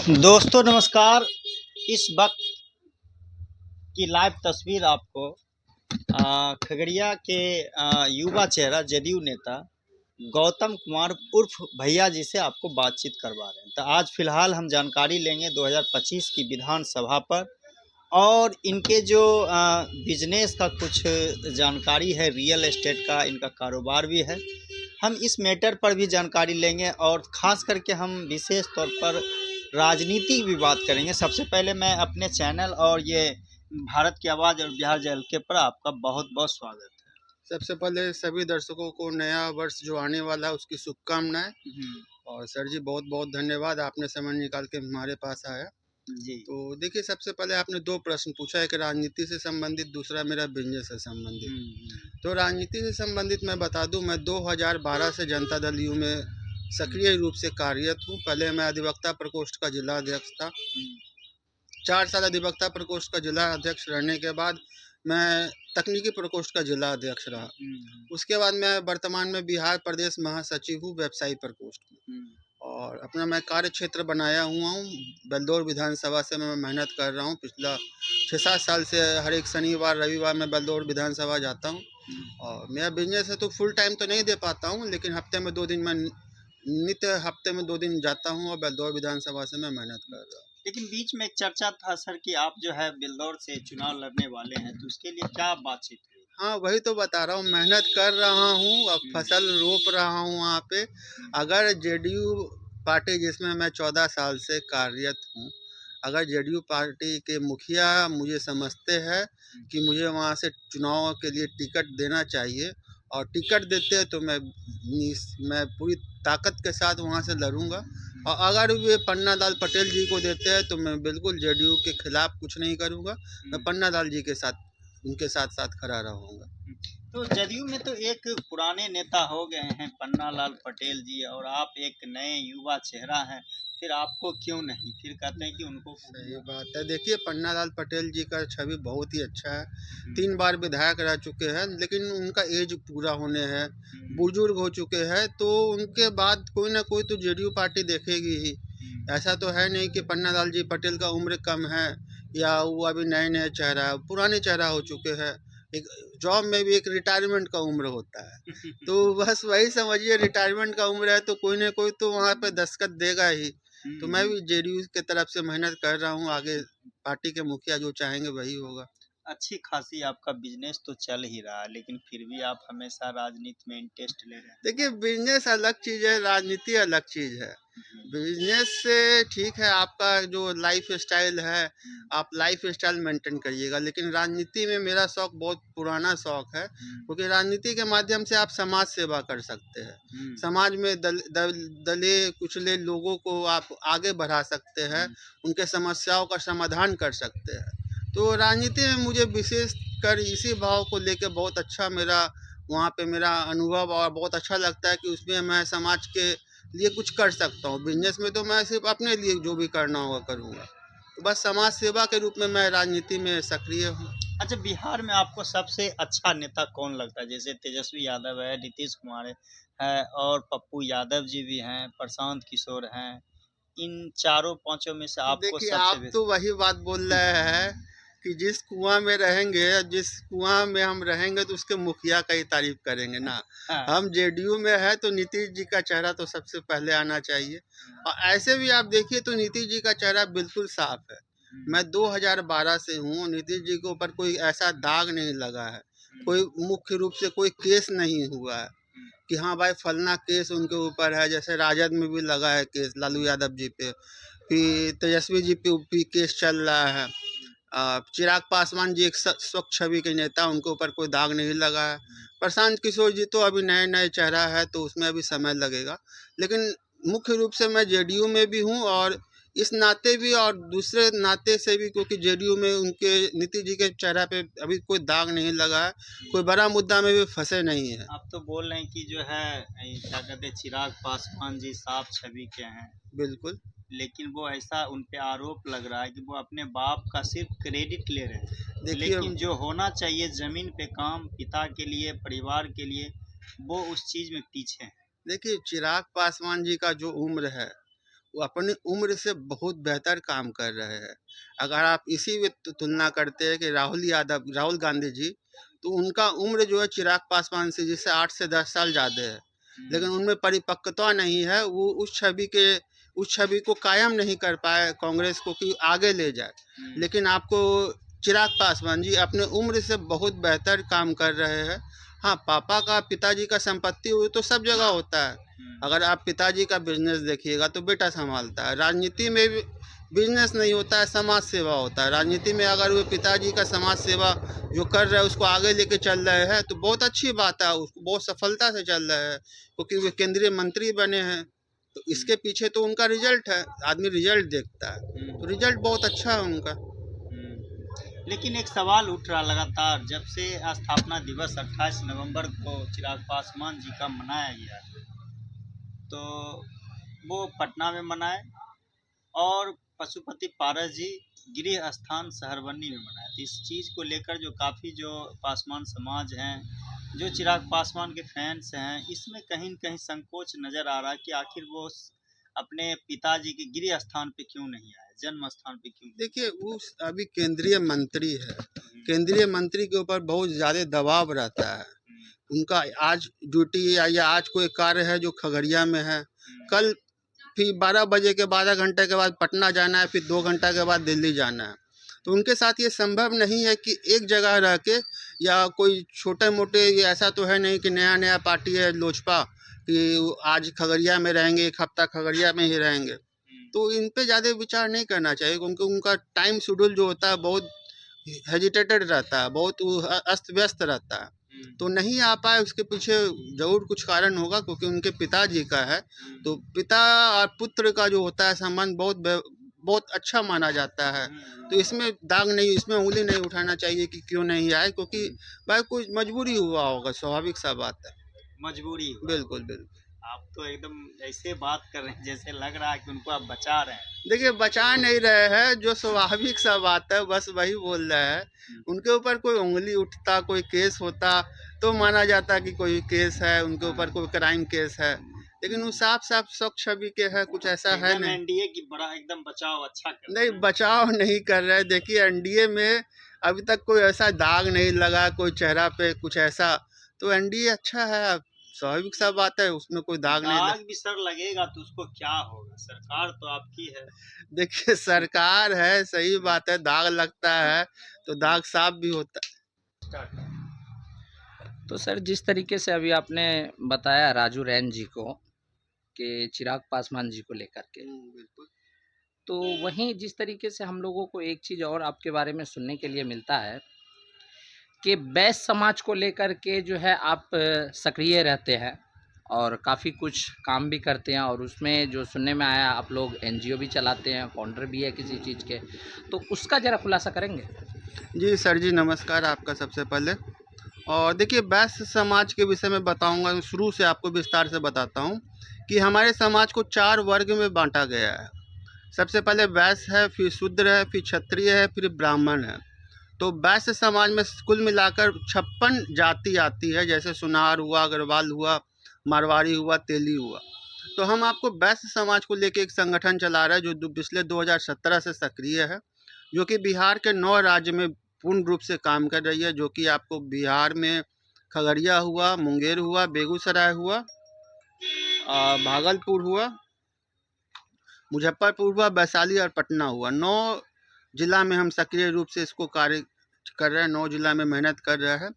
दोस्तों नमस्कार। इस वक्त की लाइव तस्वीर आपको खगड़िया के युवा चेहरा जदयू नेता गौतम कुमार उर्फ भैया जी से आपको बातचीत करवा रहे हैं। तो आज फिलहाल हम जानकारी लेंगे 2025 की विधानसभा पर और इनके जो बिजनेस का कुछ जानकारी है, रियल एस्टेट का इनका कारोबार भी है। हम इस मैटर पर भी जानकारी लेंगे और ख़ास करके हम विशेष तौर पर राजनीति की बात करेंगे। सबसे पहले मैं अपने चैनल और ये भारत की आवाज़ और बिहार जलके पर आपका बहुत बहुत स्वागत है। सबसे पहले सभी दर्शकों को नया वर्ष जो आने वाला है उसकी शुभकामनाएं। और सर जी बहुत बहुत धन्यवाद, आपने समय निकाल के हमारे पास आया जी। तो देखिए, सबसे पहले आपने दो प्रश्न पूछा, एक राजनीति से संबंधित, दूसरा मेरा बिजनेस से संबंधित। तो राजनीति से संबंधित मैं बता दूं, मैं 2012 से जनता दल यू में सक्रिय रूप से कार्यरत हूं। पहले मैं अधिवक्ता प्रकोष्ठ का जिला अध्यक्ष था। 4 साल अधिवक्ता प्रकोष्ठ का जिला अध्यक्ष रहने के बाद मैं तकनीकी प्रकोष्ठ का जिला अध्यक्ष रहा। उसके बाद मैं वर्तमान में बिहार प्रदेश महासचिव हूँ व्यवसायी प्रकोष्ठ में, और अपना मैं कार्य क्षेत्र बनाया हुआ हूँ। बेलदौर विधानसभा से मैं मेहनत कर रहा हूँ। पिछला 6-7 साल से हर एक शनिवार रविवार में बेलदौर विधानसभा जाता हूँ। और मेरा बिजनेस है तो फुल टाइम तो नहीं दे पाता हूँ, लेकिन हफ्ते में 2 दिन मैं हफ्ते में 2 दिन जाता हूँ और बेलदौर विधानसभा से मैं मेहनत कर रहा हूँ। लेकिन बीच में एक चर्चा था सर कि आप जो है बेलदौर से चुनाव लड़ने वाले हैं, तो उसके लिए क्या बातचीत हुई? हाँ, वही तो बता रहा हूँ, मेहनत कर रहा हूँ, अब फसल रोप रहा हूँ वहाँ पे। अगर जेडीयू पार्टी, जिसमें मैं 14 साल से कार्यरत हूँ, अगर जेडीयू पार्टी के मुखिया मुझे समझते हैं कि मुझे वहाँ से चुनाव के लिए टिकट देना चाहिए और टिकट देते हैं तो मैं पूरी ताकत के साथ वहाँ से लड़ूंगा। और अगर वे पन्ना लाल पटेल जी को देते हैं तो मैं बिल्कुल जेडीयू के खिलाफ कुछ नहीं करूँगा। मैं पन्ना लाल जी के साथ, उनके साथ साथ खड़ा रहूँगा। तो जदयू में तो एक पुराने नेता हो गए हैं पन्ना लाल पटेल जी, और आप एक नए युवा चेहरा हैं, फिर आपको क्यों नहीं? फिर कहते हैं कि उनको। सही बात है। देखिए, पन्ना लाल पटेल जी का छवि बहुत ही अच्छा है। 3 बार विधायक रह चुके हैं, लेकिन उनका एज पूरा होने है, बुजुर्ग हो चुके हैं, तो उनके बाद कोई ना कोई तो जेडीयू पार्टी देखेगी ही। ऐसा तो है नहीं कि पन्ना लाल जी पटेल का उम्र कम है या वो अभी नए नए चेहरा है, पुराने चेहरा हो चुके हैं। एक जॉब में भी एक रिटायरमेंट का उम्र होता है, तो बस वही समझिए, रिटायरमेंट का उम्र है तो कोई ना कोई तो वहाँ पे दस्तखत देगा ही। तो मैं भी जेडीयू की तरफ से मेहनत कर रहा हूँ, आगे पार्टी के मुखिया जो चाहेंगे वही होगा। अच्छी खासी आपका बिजनेस तो चल ही रहा है, लेकिन फिर भी आप हमेशा राजनीति में इंटरेस्ट ले रहे हैं। देखिए, बिजनेस अलग चीज़ है, राजनीति अलग चीज़ है। बिजनेस से ठीक है, आपका जो लाइफ स्टाइल है, आप लाइफ स्टाइल मेंटेन करिएगा, लेकिन राजनीति में मेरा शौक बहुत पुराना शौक है, क्योंकि राजनीति के माध्यम से आप समाज सेवा कर सकते हैं। समाज में दले कुचले लोगों को आप आगे बढ़ा सकते हैं, उनके समस्याओं का समाधान कर सकते हैं। तो राजनीति में मुझे विशेष कर इसी भाव को लेकर बहुत अच्छा वहाँ पे मेरा अनुभव, और बहुत अच्छा लगता है कि उसमें मैं समाज के लिए कुछ कर सकता हूँ। बिजनेस में तो मैं सिर्फ अपने लिए जो भी करना होगा करूँगा, तो बस समाज सेवा के रूप में मैं राजनीति में सक्रिय हूँ। अच्छा, बिहार में आपको सबसे अच्छा नेता कौन लगता है? जैसे तेजस्वी यादव है, नीतीश कुमार है और पप्पू यादव जी भी हैं, प्रशांत किशोर हैं। इन चारों पांचों में से आपको देखिए, सबसे आप तो वही बात बोल रहे हैं कि जिस कुआं में रहेंगे, जिस कुआं में हम रहेंगे तो उसके मुखिया का ही तारीफ करेंगे ना। हाँ। हम जेडीयू में है तो नीतीश जी का चेहरा तो सबसे पहले आना चाहिए। और ऐसे भी आप देखिए तो नीतीश जी का चेहरा बिल्कुल साफ है। मैं 2012 से हूँ, नीतीश जी के ऊपर कोई ऐसा दाग नहीं लगा है, कोई मुख्य रूप से कोई केस नहीं हुआ है कि हाँ भाई फलना केस उनके ऊपर है। जैसे राजद में भी लगा है केस लालू यादव जी पे, फिर तेजस्वी जी पे भी केस चल रहा है। चिराग पासवान जी एक स्वच्छ छवि के नेता, उनके ऊपर कोई दाग नहीं लगा है। प्रशांत किशोर जी तो अभी नए नए चेहरा है तो उसमें अभी समय लगेगा, लेकिन मुख्य रूप से मैं जेडीयू में भी हूँ और इस नाते भी और दूसरे नाते से भी, क्योंकि जेडीयू में उनके नीतीश जी के चेहरा पे अभी कोई दाग नहीं लगा है, कोई बड़ा मुद्दा में भी फंसे नहीं है। आप तो बोल रहे हैं कि जो है क्या कहते हैं, चिराग पासवान जी साफ छवि के हैं, बिल्कुल। लेकिन वो ऐसा उन पे आरोप लग रहा है कि वो अपने बाप का सिर्फ क्रेडिट ले रहे हैं, देखिए, लेकिन जो होना चाहिए ज़मीन पे काम पिता के लिए, परिवार के लिए, वो उस चीज़ में पीछे हैं। देखिए, चिराग पासवान जी का जो उम्र है वो अपनी उम्र से बहुत बेहतर काम कर रहे हैं। अगर आप इसी में तुलना करते हैं कि राहुल गांधी जी, तो उनका उम्र जो है चिराग पासवान से जिससे 8 से 10 साल ज़्यादा है, लेकिन उनमें परिपक्वता नहीं है। वो उस छवि को कायम नहीं कर पाए कांग्रेस को कि आगे ले जाए। लेकिन आपको चिराग पासवान जी अपने उम्र से बहुत बेहतर काम कर रहे हैं। हाँ, पिताजी का संपत्ति वो तो सब जगह होता है। अगर आप पिताजी का बिजनेस देखिएगा तो बेटा संभालता है। राजनीति में भी बिजनेस नहीं होता है, समाज सेवा होता है। राजनीति में अगर वो पिताजी का समाज सेवा जो कर रहे हैं उसको आगे लेके चल रहे हैं तो बहुत अच्छी बात है, उसको बहुत सफलता से चल रहे हैं, क्योंकि वे केंद्रीय मंत्री बने हैं। तो इसके पीछे तो उनका रिजल्ट है, आदमी रिजल्ट देखता है, तो रिजल्ट बहुत अच्छा है उनका। लेकिन एक सवाल उठ रहा लगातार, जब से स्थापना दिवस 28 नवंबर को चिराग पासवान जी का मनाया गया, तो वो पटना में मनाए और पशुपति पारस जी गृह स्थान शहरबन्नी में मनाए। तो इस चीज़ को लेकर जो काफ़ी जो पासवान समाज हैं, जो चिराग पासवान के फैंस हैं, इसमें कहीं न कहीं संकोच नज़र आ रहा है कि आखिर वो अपने पिताजी के गृह स्थान पे क्यों नहीं आए, जन्म स्थान पे क्यों। देखिए, वो अभी केंद्रीय मंत्री है, केंद्रीय मंत्री के ऊपर बहुत ज़्यादा दबाव रहता है। उनका आज ड्यूटी या आज कोई कार्य है जो खगड़िया में है, कल फिर 12 बजे के 12 घंटे के बाद पटना जाना है, फिर 2 घंटा के बाद दिल्ली जाना है। तो उनके साथ ये संभव नहीं है कि एक जगह रह के, या कोई छोटे मोटे, ऐसा तो है नहीं कि नया पार्टी है लोजपा कि आज खगड़िया में रहेंगे, एक हफ्ता खगड़िया में ही रहेंगे। तो इन पे ज़्यादा विचार नहीं करना चाहिए, क्योंकि उनका टाइम शेड्यूल जो होता है बहुत हेजिटेटेड रहता है, बहुत अस्त व्यस्त रहता है। तो नहीं आ पाए, उसके पीछे जरूर कुछ कारण होगा, क्योंकि उनके पिताजी का है। तो पिता और पुत्र का जो होता है संबंध बहुत अच्छा माना जाता है। तो इसमें दाग नहीं, इसमें उंगली नहीं उठाना चाहिए कि क्यों नहीं आए, क्योंकि भाई कुछ मजबूरी हुआ होगा, स्वाभाविक सा बात है। मजबूरी हुआ। बिल्कुल बिल्कुल। आप तो एकदम ऐसे बात कर रहे हैं जैसे लग रहा है कि उनको आप बचा रहे हैं। देखिए, बचा नहीं रहे हैं, जो स्वाभाविक सा बात है बस वही बोल रहे हैं। उनके ऊपर कोई उंगली उठता, कोई केस होता तो माना जाता कि कोई केस है, उनके ऊपर कोई क्राइम केस है, लेकिन वो साफ साफ स्वच्छ छवि के है, कुछ ऐसा है नहीं। एनडीए की बड़ा एकदम बचाव अच्छा कर नहीं, बचाव नहीं कर रहे। देखिए, एनडीए में अभी तक कोई ऐसा दाग नहीं लगा, कोई चेहरा पे कुछ ऐसा, तो एनडीए अच्छा है, स्वाभाविक सा बात है, उसमें कोई दाग नहीं लगा। दाग भी सर लगेगा तो उसको क्या होगा, सरकार तो आपकी है। देखिए, सरकार है, सही बात है, दाग लगता है तो दाग साफ भी होता है। तो सर, जिस तरीके से अभी आपने बताया राजू रैन जी को कि चिराग पासवान जी को लेकर के, बिल्कुल। तो वहीं जिस तरीके से हम लोगों को एक चीज़ और आपके बारे में सुनने के लिए मिलता है कि वैश्य समाज को लेकर के जो है आप सक्रिय रहते हैं और काफ़ी कुछ काम भी करते हैं, और उसमें जो सुनने में आया आप लोग एनजीओ भी चलाते हैं, फाउंडर भी है किसी चीज़ के, तो उसका ज़रा खुलासा करेंगे। जी सर जी, नमस्कार आपका सबसे पहले। और देखिए, वैश्य समाज के विषय में बताऊंगा, शुरू से आपको विस्तार से बताता हूं कि हमारे समाज को 4 वर्ग में बांटा गया है। सबसे पहले वैश्य है, फिर शूद्र है, फिर क्षत्रिय है, फिर ब्राह्मण है। तो वैश्य समाज में कुल मिलाकर 56 जाति आती है, जैसे सुनार हुआ, अग्रवाल हुआ, मारवाड़ी हुआ, तेली हुआ। तो हम आपको वैश्य समाज को लेकर एक संगठन चला रहे हैं जो पिछले 2017 से सक्रिय है, जो कि बिहार के 9 राज्य में पूर्ण रूप से काम कर रही है। जो कि आपको बिहार में खगड़िया हुआ, मुंगेर हुआ, बेगूसराय हुआ, भागलपुर हुआ, मुजफ्फरपुर हुआ, वैशाली और पटना हुआ। 9 जिला में हम सक्रिय रूप से इसको कार्य कर रहे हैं, 9 जिला में मेहनत कर रहे हैं।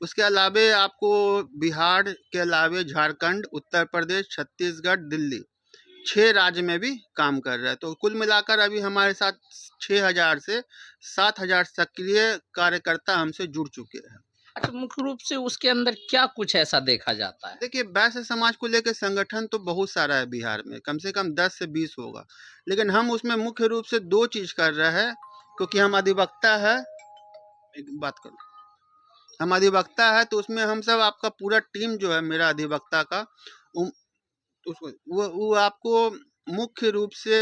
उसके अलावे आपको बिहार के अलावे झारखंड, उत्तर प्रदेश, छत्तीसगढ़, दिल्ली, 6 राज्य में भी काम कर रहे हैं। तो कुल मिलाकर अभी हमारे साथ 6000 से 7000 सक्रिय कार्यकर्ता हमसे जुड़ चुके हैं। अच्छा, मुख्य रूप से उसके अंदर क्या कुछ ऐसा देखा जाता है? देखिए, वैश्य समाज को लेकर संगठन तो बहुत सारा है बिहार में, कम से कम 10 से 20 होगा, लेकिन हम उसमें मुख्य रूप से 2 चीज़ कर रहे हैं, क्योंकि हम अधिवक्ता है। एक बात करो, हम अधिवक्ता है, तो उसमें हम सब, आपका पूरा टीम जो है मेरा अधिवक्ता का, उसको वो आपको मुख्य रूप से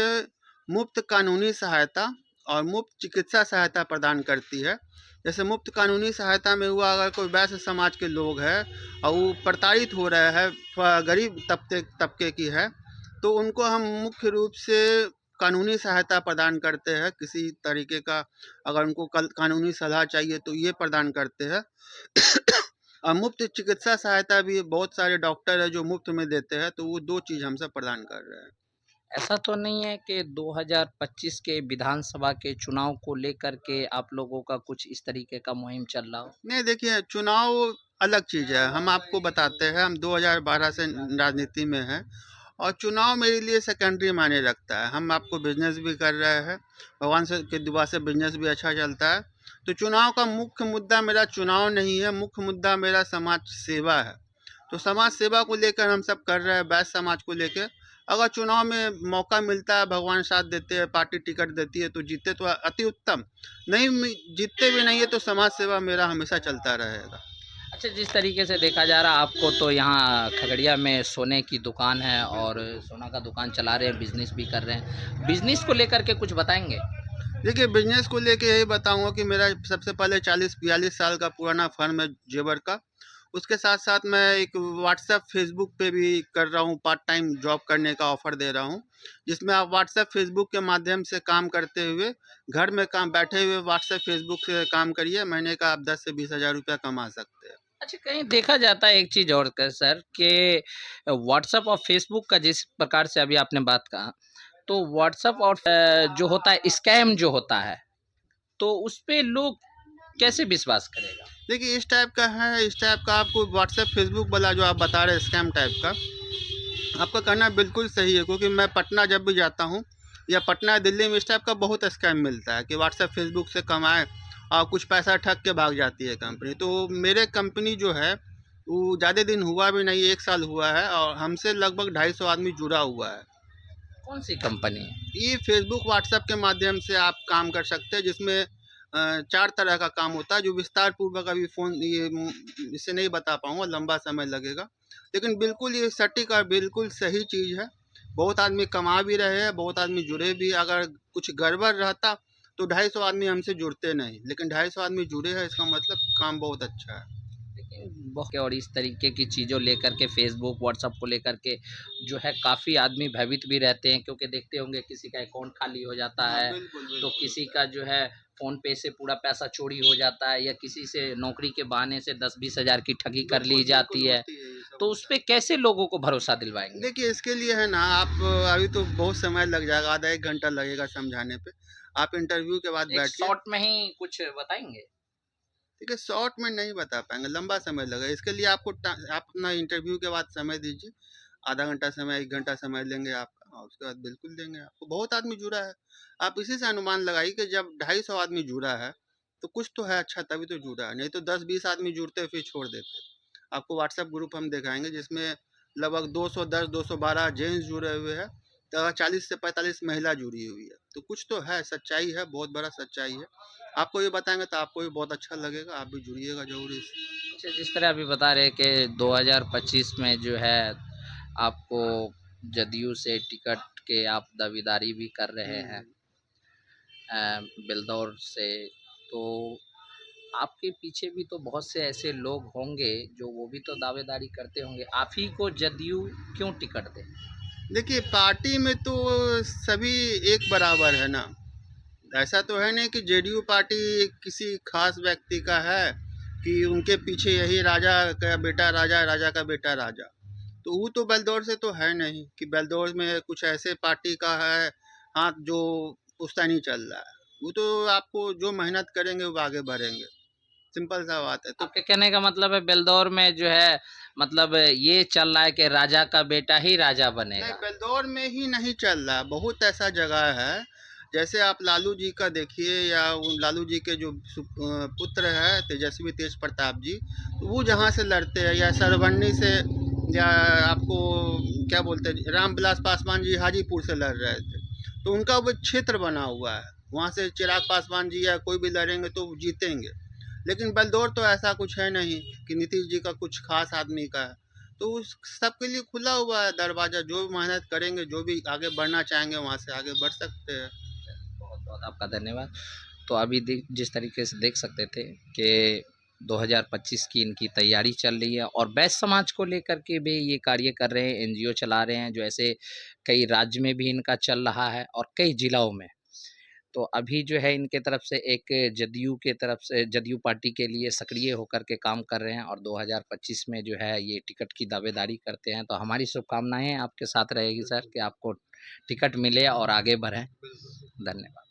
मुफ्त कानूनी सहायता और मुफ्त चिकित्सा सहायता प्रदान करती है। जैसे मुफ्त कानूनी सहायता में हुआ, अगर कोई वैश्य समाज के लोग हैं और वो प्रताड़ित हो रहे हैं, गरीब तबके की है, तो उनको हम मुख्य रूप से कानूनी सहायता प्रदान करते हैं। किसी तरीके का अगर उनको कानूनी सलाह चाहिए तो ये प्रदान करते हैं। और मुफ्त चिकित्सा सहायता भी बहुत सारे डॉक्टर हैं जो मुफ्त में देते हैं, तो वो 2 चीज़ हम सब प्रदान कर रहे हैं। ऐसा तो नहीं है कि 2025 के विधानसभा के चुनाव को लेकर के आप लोगों का कुछ इस तरीके का मुहिम चल रहा हो? नहीं, देखिए, चुनाव अलग चीज़ है। हम आपको बताते हैं, हम 2012 से राजनीति में हैं और चुनाव मेरे लिए सेकेंडरी मायने रखता है। हम आपको बिज़नेस भी कर रहे हैं, भगवान से की दुआ से बिज़नेस भी अच्छा चलता है। तो चुनाव का मुख्य मुद्दा मेरा चुनाव नहीं है, मुख्य मुद्दा मेरा समाज सेवा है। तो समाज सेवा को लेकर हम सब कर रहे हैं, वैश्य समाज को लेके। अगर चुनाव में मौका मिलता है, भगवान साथ देते हैं, पार्टी टिकट देती है तो जीते तो अति उत्तम, नहीं जीतते भी नहीं है तो समाज सेवा मेरा हमेशा चलता रहेगा। अच्छा, जिस तरीके से देखा जा रहा है आपको तो यहाँ खगड़िया में सोने की दुकान है और सोना का दुकान चला रहे हैं, बिज़नेस भी कर रहे हैं। बिज़नेस को लेकर के कुछ बताएँगे? देखिए, बिजनेस को लेके यही बताऊंगा कि मेरा सबसे पहले 40-42 साल का पुराना फर्म है जेवर का। उसके साथ साथ मैं एक व्हाट्सएप फेसबुक पे भी कर रहा हूँ, पार्ट टाइम जॉब करने का ऑफर दे रहा हूँ, जिसमें आप व्हाट्सएप फेसबुक के माध्यम से काम करते हुए घर में काम बैठे हुए व्हाट्सएप फेसबुक से काम करिए, महीने का आप 10 से 20 हज़ार रुपया कमा सकते हैं। अच्छा, कहीं देखा जाता है एक चीज़ और क सर कि व्हाट्सएप और फ़ेसबुक का जिस प्रकार से अभी आपने बात कहा, तो व्हाट्सएप और जो होता है स्कैम जो होता है, तो उसपे लोग कैसे विश्वास करेगा? देखिए, इस टाइप का आपको व्हाट्सएप फेसबुक वाला जो आप बता रहे हैं स्कैम टाइप का, आपका कहना बिल्कुल सही है, क्योंकि मैं पटना जब भी जाता हूँ या पटना दिल्ली में इस टाइप का बहुत स्कैम मिलता है कि व्हाट्सएप फेसबुक से कमाएं और कुछ पैसा ठग के भाग जाती है कंपनी। तो मेरे कंपनी जो है वो ज़्यादा दिन हुआ भी नहीं, 1 साल हुआ है और हमसे लगभग 250 आदमी जुड़ा हुआ है। कौन सी कंपनी है? ये फेसबुक व्हाट्सएप के माध्यम से आप काम कर सकते हैं, जिसमें 4 तरह का काम होता है जो विस्तार पूर्वक अभी फ़ोन इससे नहीं बता पाऊँगा, लंबा समय लगेगा। लेकिन बिल्कुल ये सटीक और बिल्कुल सही चीज़ है। बहुत आदमी कमा भी रहे हैं, बहुत आदमी जुड़े भी। अगर कुछ गड़बड़ रहता तो 250 आदमी हमसे जुड़ते नहीं, लेकिन 250 आदमी जुड़े हैं, इसका मतलब काम बहुत अच्छा है। लेकिन बहुत और इस तरीके की चीज़ों लेकर के फ़ेसबुक, व्हाट्सएप को लेकर के जो है काफ़ी आदमी भयभीत भी रहते हैं, क्योंकि देखते होंगे किसी का अकाउंट खाली हो जाता हाँ, है, बिल्कुल, तो बिल्कुल। किसी का जो है फ़ोन पे से पूरा पैसा चोरी हो जाता है या किसी से नौकरी के बहाने से 10-20 हज़ार की ठगी कर ली बिल्कुल, बिल्कुल जाती है। होती है, ये सब तो होता उसपे है। कैसे लोगों को भरोसा दिलवाएँगे? देखिए, इसके लिए है ना, आप अभी तो बहुत समय लग जाएगा, आधा 1 घंटा लगेगा समझाने पे। आप इंटरव्यू के बाद एक बैठिए। शॉर्ट में ही कुछ बताएँगे? देखिए, शॉर्ट में नहीं बता पाएँगे, लंबा समय लगेगा। इसके लिए आप अपना इंटरव्यू के बाद समय दीजिए। आधा घंटा समय, 1 घंटा समय लेंगे आपका और उसके बाद बिल्कुल देंगे आपको। बहुत आदमी जुड़ा है। आप इसी से अनुमान लगाइए कि जब 250 आदमी जुड़ा है, तो कुछ तो है अच्छा, तभी तो जुड़ा है। नहीं तो 10-20 आदमी जुड़ते फिर छोड़ देते। आपको व्हाट्सएप ग्रुप हम दिखाएँगे जिसमें लगभग 210, 212 जेंट्स जुड़े हुए हैं, तो 40 से 45 महिला जुड़ी हुई है। तो कुछ तो है, सच्चाई है, बहुत बड़ा सच्चाई है। आपको ये बताएँगे तो आपको भी बहुत अच्छा लगेगा, आप भी जुड़िएगा ज़रूर इससे। अच्छा, जिस तरह अभी बता रहे हैं कि 2025 में जो है आपको जदयू से टिकट के आप दावेदारी भी कर रहे हैं हुँ। बेलदौर से, तो आपके पीछे भी तो बहुत से ऐसे लोग होंगे जो वो भी तो दावेदारी करते होंगे, आप ही को जदयू क्यों टिकट दे? देखिए, पार्टी में तो सभी एक बराबर है ना। ऐसा तो है नहीं कि जेडीयू पार्टी किसी खास व्यक्ति का है कि उनके पीछे यही राजा का बेटा राजा, राजा का बेटा राजा। तो वो तो बेलदौर से तो है नहीं कि बेलदौर में कुछ ऐसे पार्टी का है हाथ जो पुश्तैनी चल रहा है। वो तो आपको जो मेहनत करेंगे वो आगे बढ़ेंगे, सिंपल सा बात है। तो आपके कहने का मतलब है बेलदौर में जो है मतलब ये चल रहा है कि राजा का बेटा ही राजा नहीं, बनेगा। बेलदौर में ही नहीं चल रहा, बहुत ऐसा जगह है। जैसे आप लालू जी का देखिए या लालू जी के जो पुत्र है तेजस्वी तेज प्रताप जी, तो वो जहाँ से लड़ते हैं, या सरवन्नी से, या आपको क्या बोलते हैं, रामविलास पासवान जी हाजीपुर से लड़ रहे थे, तो उनका वो क्षेत्र बना हुआ है। वहाँ से चिराग पासवान जी या कोई भी लड़ेंगे तो जीतेंगे। लेकिन बेलदौर तो ऐसा कुछ है नहीं कि नीतीश जी का कुछ खास आदमी का है। तो उस सबके लिए खुला हुआ है दरवाज़ा, जो भी मेहनत करेंगे, जो भी आगे बढ़ना चाहेंगे वहाँ से आगे बढ़ सकते हैं। बहुत बहुत आपका धन्यवाद। तो अभी जिस तरीके से देख सकते थे कि 2025 की इनकी तैयारी चल रही है और बैस समाज को लेकर के भी ये कार्य कर रहे हैं, एनजीओ चला रहे हैं, जो ऐसे कई राज्य में भी इनका चल रहा है और कई जिलों में। तो अभी जो है इनके तरफ से एक जदयू के तरफ से जदयू पार्टी के लिए सक्रिय होकर के काम कर रहे हैं और 2025 में जो है ये टिकट की दावेदारी करते हैं। तो हमारी शुभकामनाएं आपके साथ रहेगी सर कि आपको टिकट मिले और आगे बढ़ें। धन्यवाद।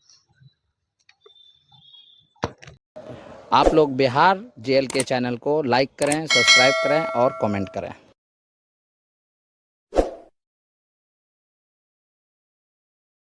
आप लोग बिहार जेएल के चैनल को लाइक करें, सब्सक्राइब करें और कमेंट करें।